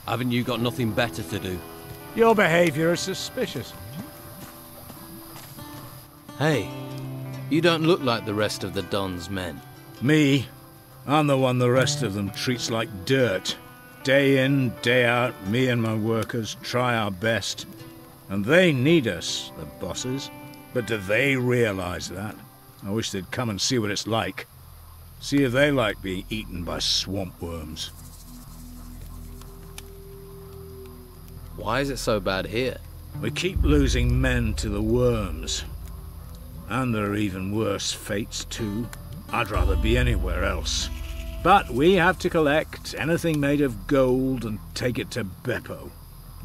Haven't you got nothing better to do? Your behavior is suspicious. Hey, you don't look like the rest of the Don's men. Me? I'm the one the rest of them treats like dirt. Day in, day out, me and my workers try our best. And they need us, the bosses. But do they realize that? I wish they'd come and see what it's like. See if they like being eaten by swamp worms. Why is it so bad here? We keep losing men to the worms. And there are even worse fates, too. I'd rather be anywhere else. But we have to collect anything made of gold and take it to Beppo.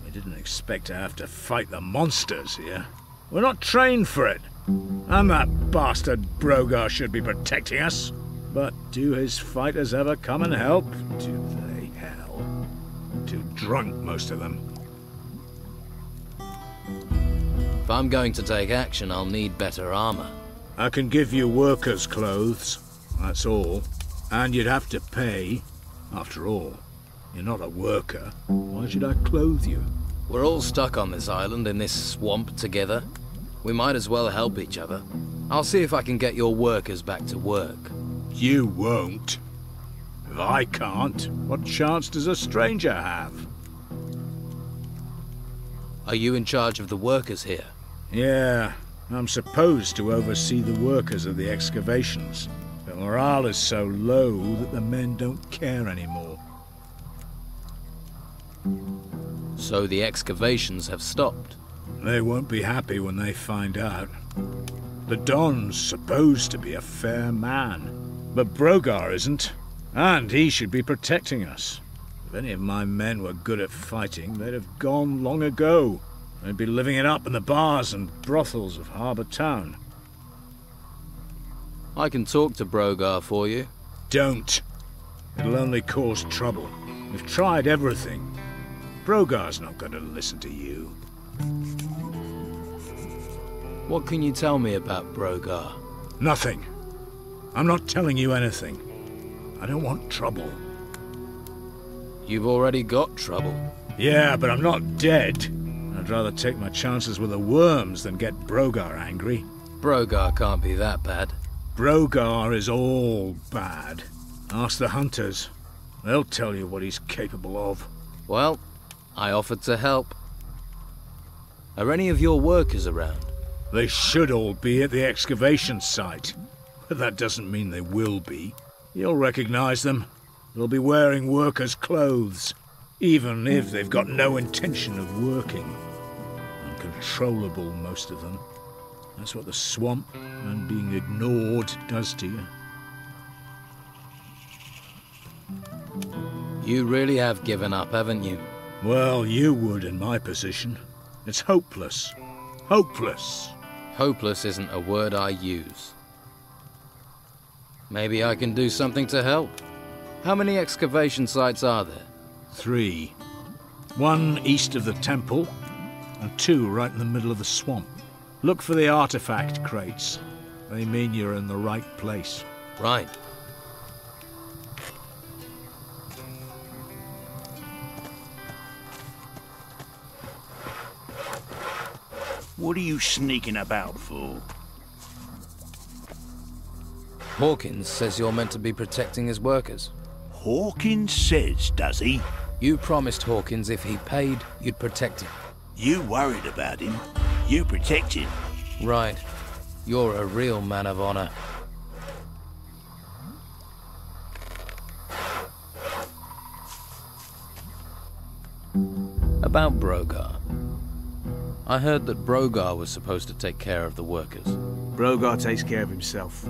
We didn't expect to have to fight the monsters here. We're not trained for it. And that bastard Brogar should be protecting us. But do his fighters ever come and help? Do they, hell? Too drunk, most of them. If I'm going to take action, I'll need better armor. I can give you workers' clothes, that's all. And you'd have to pay. After all, you're not a worker. Why should I clothe you? We're all stuck on this island in this swamp together. We might as well help each other. I'll see if I can get your workers back to work. You won't. If I can't, what chance does a stranger have? Are you in charge of the workers here? Yeah, I'm supposed to oversee the workers of the excavations. But morale is so low that the men don't care anymore. So the excavations have stopped? They won't be happy when they find out. The Don's supposed to be a fair man, but Brogar isn't, and he should be protecting us. If any of my men were good at fighting, they'd have gone long ago. They'd be living it up in the bars and brothels of Harbour Town. I can talk to Brogar for you. Don't. It'll only cause trouble. We've tried everything. Brogar's not going to listen to you. What can you tell me about Brogar? Nothing. I'm not telling you anything. I don't want trouble. You've already got trouble. Yeah, but I'm not dead. I'd rather take my chances with the worms than get Brogar angry. Brogar can't be that bad. Brogar is all bad. Ask the hunters. They'll tell you what he's capable of. Well, I offered to help. Are any of your workers around? They should all be at the excavation site. But that doesn't mean they will be. You'll recognize them. They'll be wearing workers' clothes, even if they've got no intention of working. Uncontrollable, most of them. That's what the swamp and being ignored does to you. You really have given up, haven't you? Well, you would in my position. It's hopeless. Hopeless. Hopeless isn't a word I use. Maybe I can do something to help. How many excavation sites are there? 3. 1 east of the temple, and 2 right in the middle of the swamp. Look for the artifact crates. They mean you're in the right place. Right. What are you sneaking about for? Hawkins says you're meant to be protecting his workers. Hawkins says, does he? You promised Hawkins if he paid, you'd protect him. You worried about him. You protect him. Right. You're a real man of honor. About Brogar. I heard that Brogar was supposed to take care of the workers. Brogar takes care of himself.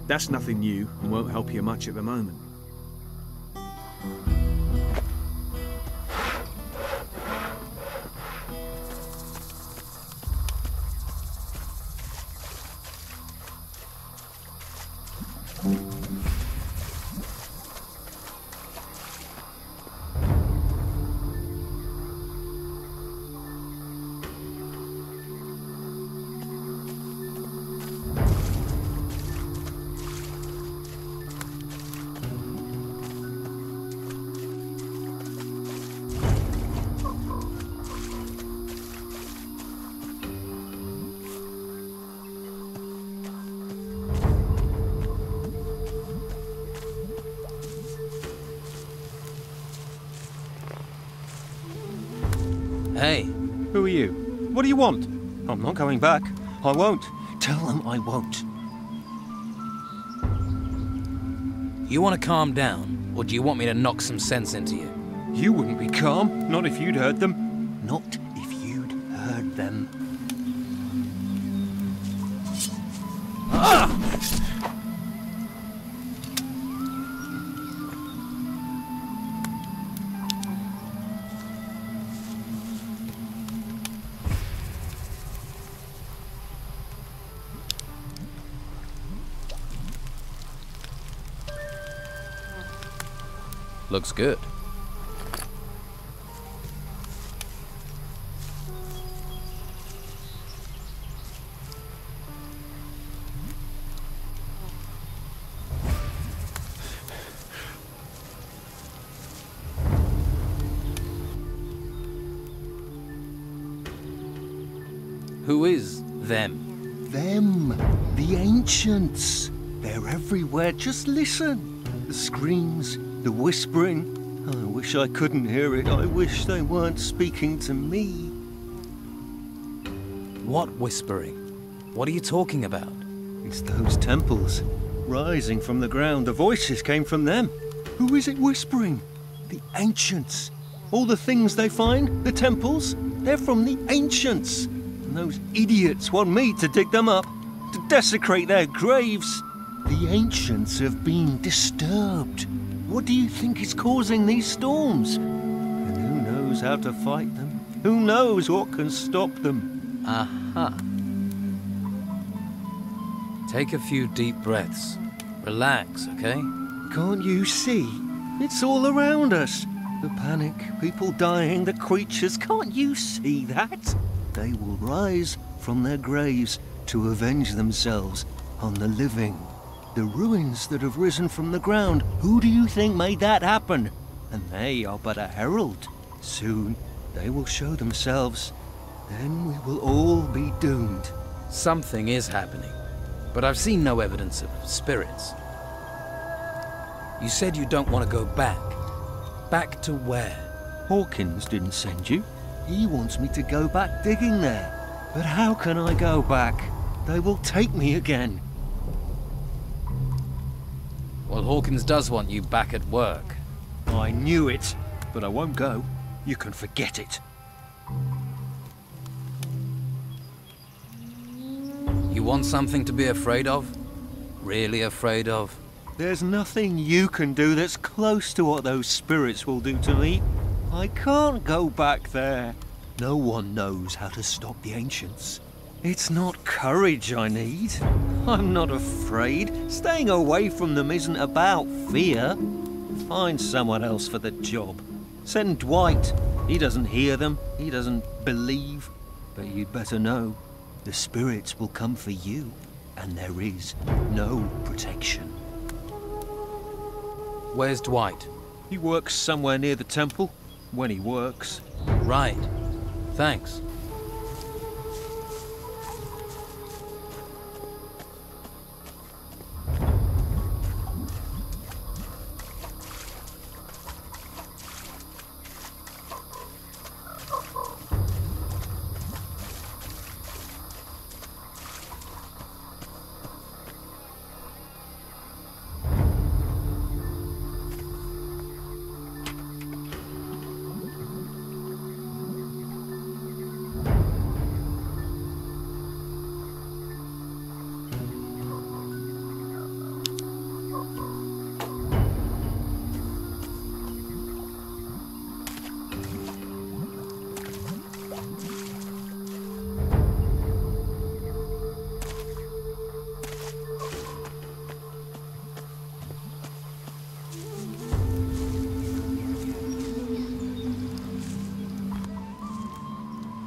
That's nothing new and won't help you much at the moment. Hey. Who are you? What do you want? I'm not going back. I won't. Tell them I won't. You want to calm down, or do you want me to knock some sense into you? You wouldn't be calm. Not if you'd heard them. Not if you'd heard them. Ah! Looks good. Who is them? Them. The ancients. They're everywhere. Just listen. The screams, the whispering. I wish I couldn't hear it. I wish they weren't speaking to me. What whispering? What are you talking about? It's those temples. Rising from the ground. The voices came from them. Who is it whispering? The ancients. All the things they find, the temples, they're from the ancients. And those idiots want me to dig them up, to desecrate their graves. The ancients have been disturbed. What do you think is causing these storms? And who knows how to fight them? Who knows what can stop them? Aha. Take a few deep breaths. Relax, okay? Can't you see? It's all around us. The panic, people dying, the creatures. Can't you see that? They will rise from their graves to avenge themselves on the living. The ruins that have risen from the ground, who do you think made that happen? And they are but a herald. Soon they will show themselves. Then we will all be doomed. Something is happening, but I've seen no evidence of spirits. You said you don't want to go back. Back to where? Hawkins didn't send you. He wants me to go back digging there. But how can I go back? They will take me again. Well, Hawkins does want you back at work. I knew it, but I won't go. You can forget it. You want something to be afraid of? Really afraid of? There's nothing you can do that's close to what those spirits will do to me. I can't go back there. No one knows how to stop the ancients. It's not courage I need. I'm not afraid. Staying away from them isn't about fear. Find someone else for the job. Send Dwight. He doesn't hear them. He doesn't believe. But you'd better know. The spirits will come for you. And there is no protection. Where's Dwight? He works somewhere near the temple. When he works. Right. Thanks.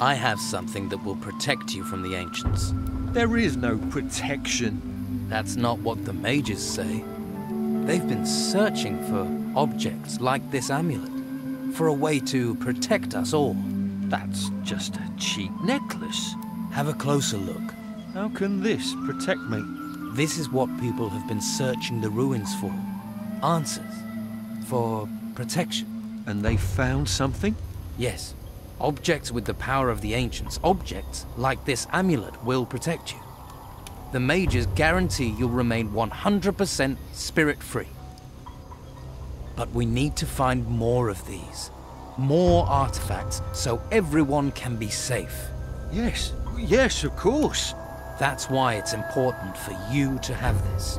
I have something that will protect you from the ancients. There is no protection. That's not what the mages say. They've been searching for objects like this amulet, for a way to protect us all. That's just a cheap necklace. Have a closer look. How can this protect me? This is what people have been searching the ruins for. Answers. For protection. And they found something? Yes. Objects with the power of the ancients, objects like this amulet, will protect you. The mages guarantee you'll remain 100% spirit-free. But we need to find more of these. More artifacts, so everyone can be safe. Yes, of course. That's why it's important for you to have this.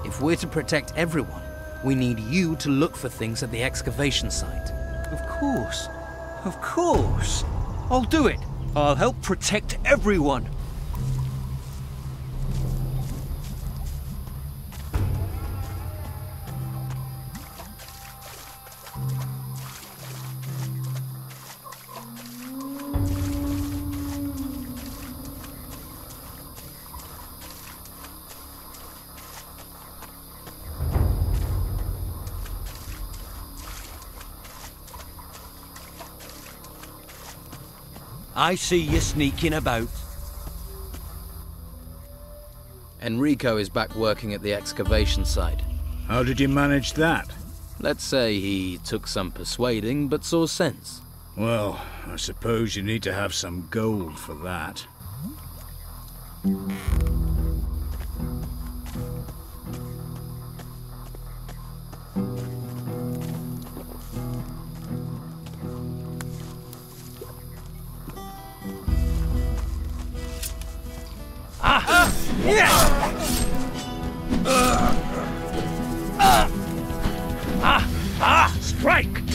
If we're to protect everyone, we need you to look for things at the excavation site. Of course. I'll do it. I'll help protect everyone. I see you sneaking about. Enrico is back working at the excavation site. How did you manage that? Let's say he took some persuading, but saw sense. Well, I suppose you need to have some gold for that. Strike!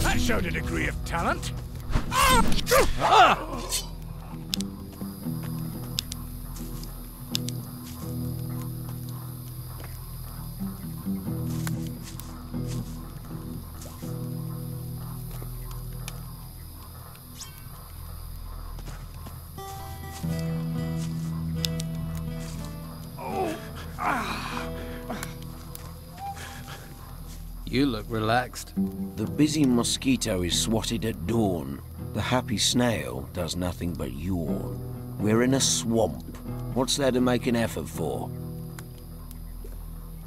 That showed a degree of talent. You look relaxed. The busy mosquito is swatted at dawn. The happy snail does nothing but yawn. We're in a swamp. What's there to make an effort for?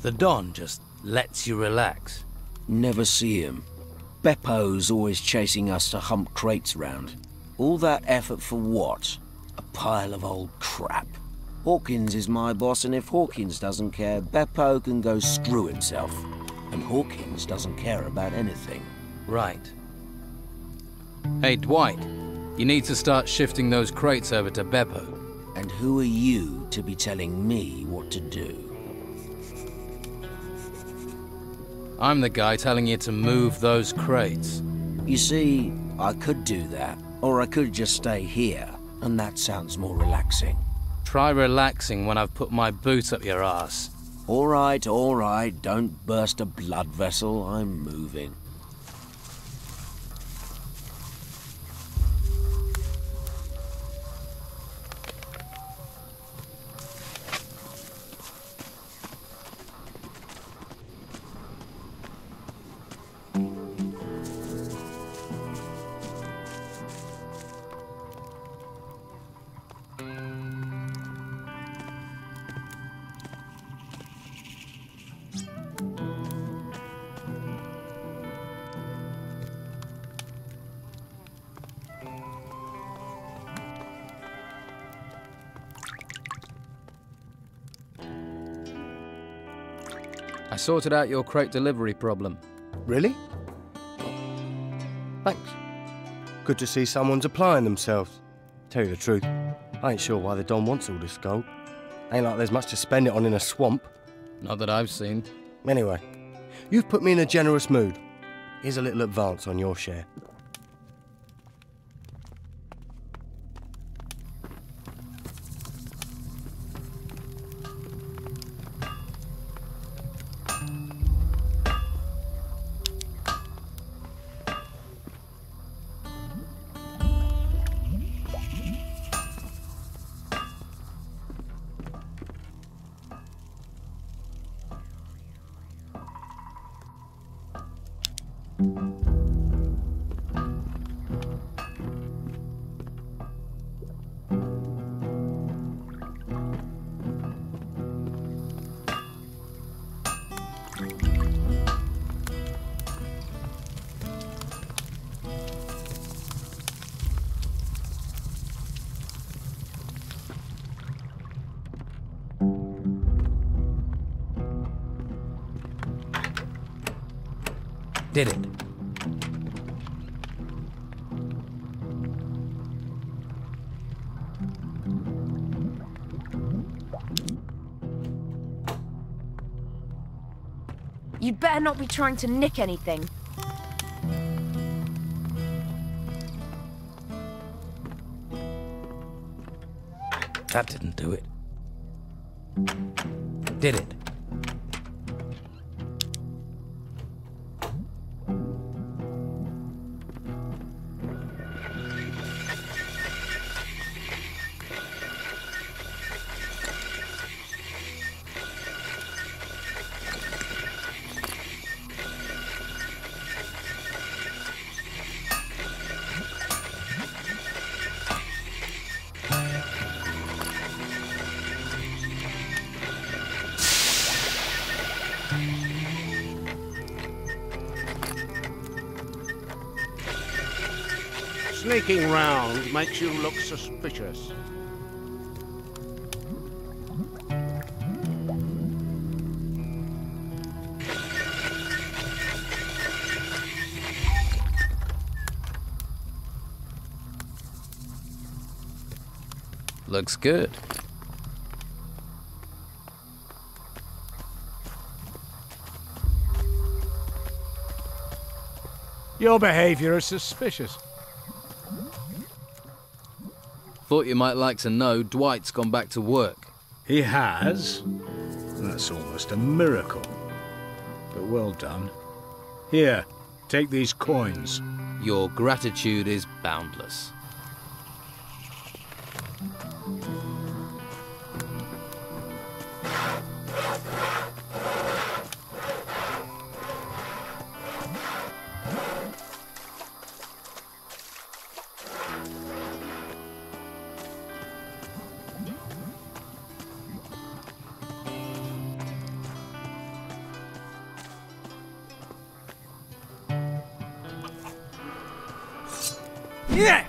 The Don just lets you relax. Never see him. Beppo's always chasing us to hump crates round. All that effort for what? A pile of old crap. Hawkins is my boss, and if Hawkins doesn't care, Beppo can go screw himself. And Hawkins doesn't care about anything. Right. Hey, Dwight. You need to start shifting those crates over to Beppo. And who are you to be telling me what to do? I'm the guy telling you to move those crates. You see, I could do that, or I could just stay here, and that sounds more relaxing. Try relaxing when I've put my boot up your ass. All right, don't burst a blood vessel, I'm moving. I sorted out your crate delivery problem. Really? Thanks. Good to see someone's applying themselves. Tell you the truth, I ain't sure why the Don wants all this gold. Ain't like there's much to spend it on in a swamp. Not that I've seen. Anyway, you've put me in a generous mood. Here's a little advance on your share. Did it. You'd better not be trying to nick anything. That didn't do it. Did it? Sneaking round makes you look suspicious. Looks good. Your behavior is suspicious. Thought you might like to know Dwight's gone back to work. He has? That's almost a miracle. But well done. Here, take these coins. Your gratitude is boundless. Yeah!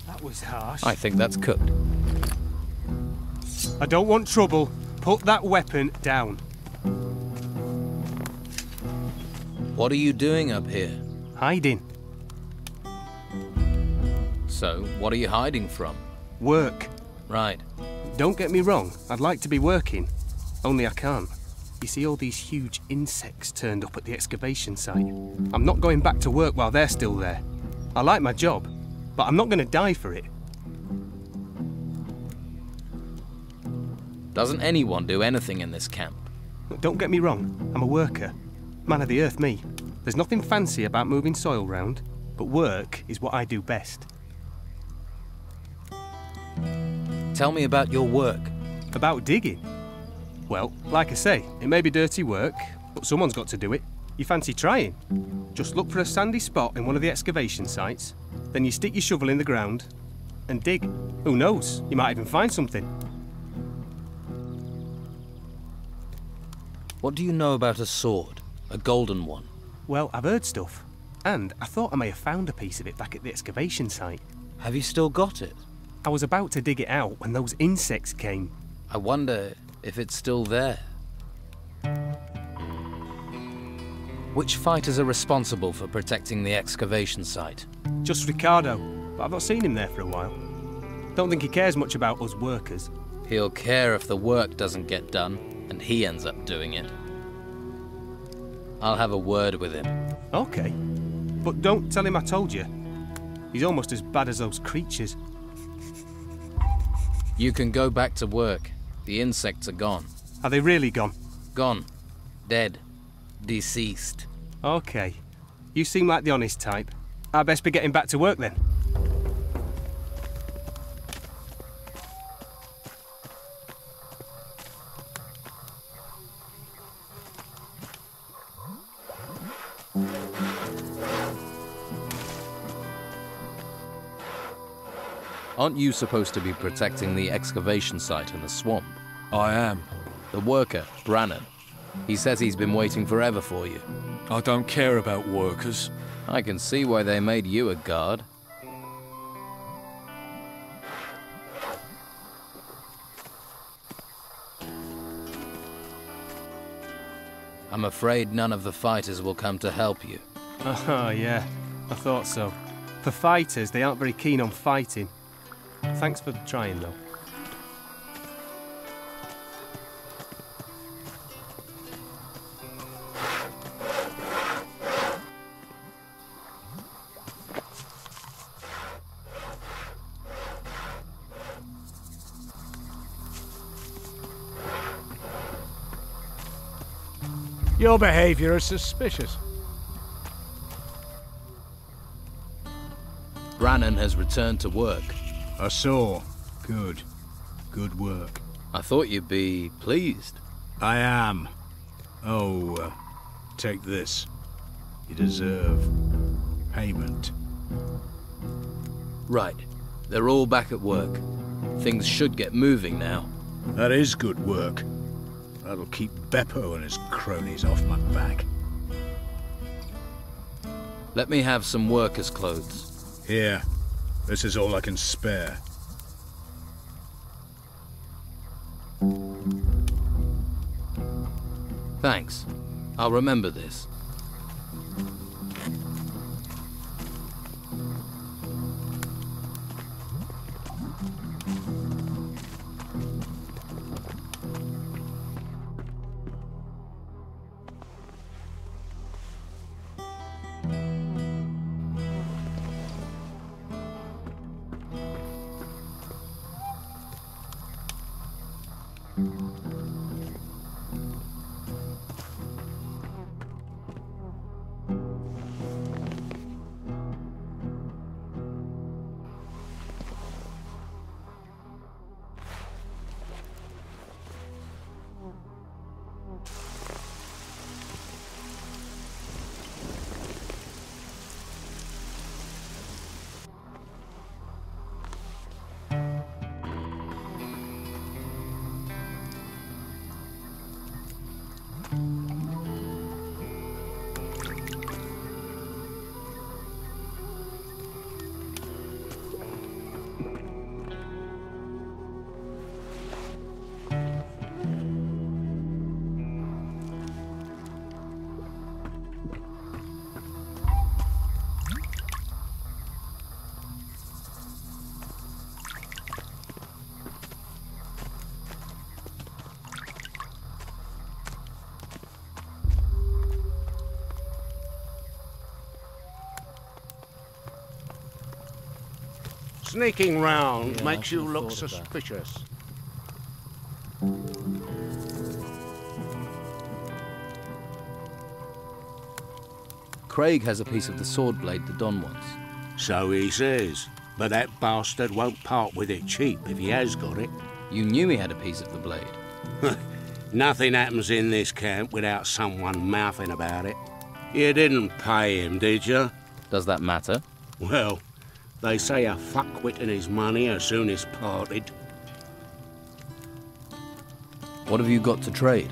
That was harsh. I think that's cooked. I don't want trouble. Put that weapon down. What are you doing up here? Hiding. So, what are you hiding from? Work. Right. Don't get me wrong, I'd like to be working. Only I can't. You see all these huge insects turned up at the excavation site. I'm not going back to work while they're still there. I like my job, but I'm not going to die for it. Doesn't anyone do anything in this camp? Look, don't get me wrong, I'm a worker. Man of the earth, me. There's nothing fancy about moving soil round, but work is what I do best. Tell me about your work. About digging? Well, like I say, it may be dirty work, but someone's got to do it. You fancy trying? Just look for a sandy spot in one of the excavation sites, then you stick your shovel in the ground and dig. Who knows, you might even find something. What do you know about a sword? A golden one? Well, I've heard stuff, and I thought I may have found a piece of it back at the excavation site. Have you still got it? I was about to dig it out when those insects came. I wonder if it's still there. Which fighters are responsible for protecting the excavation site? Just Ricardo, but I've not seen him there for a while. Don't think he cares much about us workers. He'll care if the work doesn't get done, and he ends up doing it. I'll have a word with him. Okay, but don't tell him I told you. He's almost as bad as those creatures. You can go back to work. The insects are gone. Are they really gone? Gone. Dead. Deceased. Okay. You seem like the honest type. I'd best be getting back to work then. Aren't you supposed to be protecting the excavation site in the swamp? I am. The worker, Brannan. He says he's been waiting forever for you. I don't care about workers. I can see why they made you a guard. I'm afraid none of the fighters will come to help you. Oh, yeah. I thought so. For fighters, they aren't very keen on fighting. Thanks for trying, though. Your behavior is suspicious. Brannan has returned to work. I saw. Good. Good work. I thought you'd be pleased. I am. Oh, take this. You deserve payment. Right. They're all back at work. Things should get moving now. That is good work. That'll keep Beppo and his cronies off my back. Let me have some workers' clothes. Here. This is all I can spare. Thanks. I'll remember this. Sneaking round makes you look suspicious. Craig has a piece of the sword blade the Don wants. So he says, but that bastard won't part with it cheap if he has got it. You knew he had a piece of the blade. Nothing happens in this camp without someone mouthing about it. You didn't pay him, did you? Does that matter? Well, they say a fuckwit and his money are soonest parted. What have you got to trade?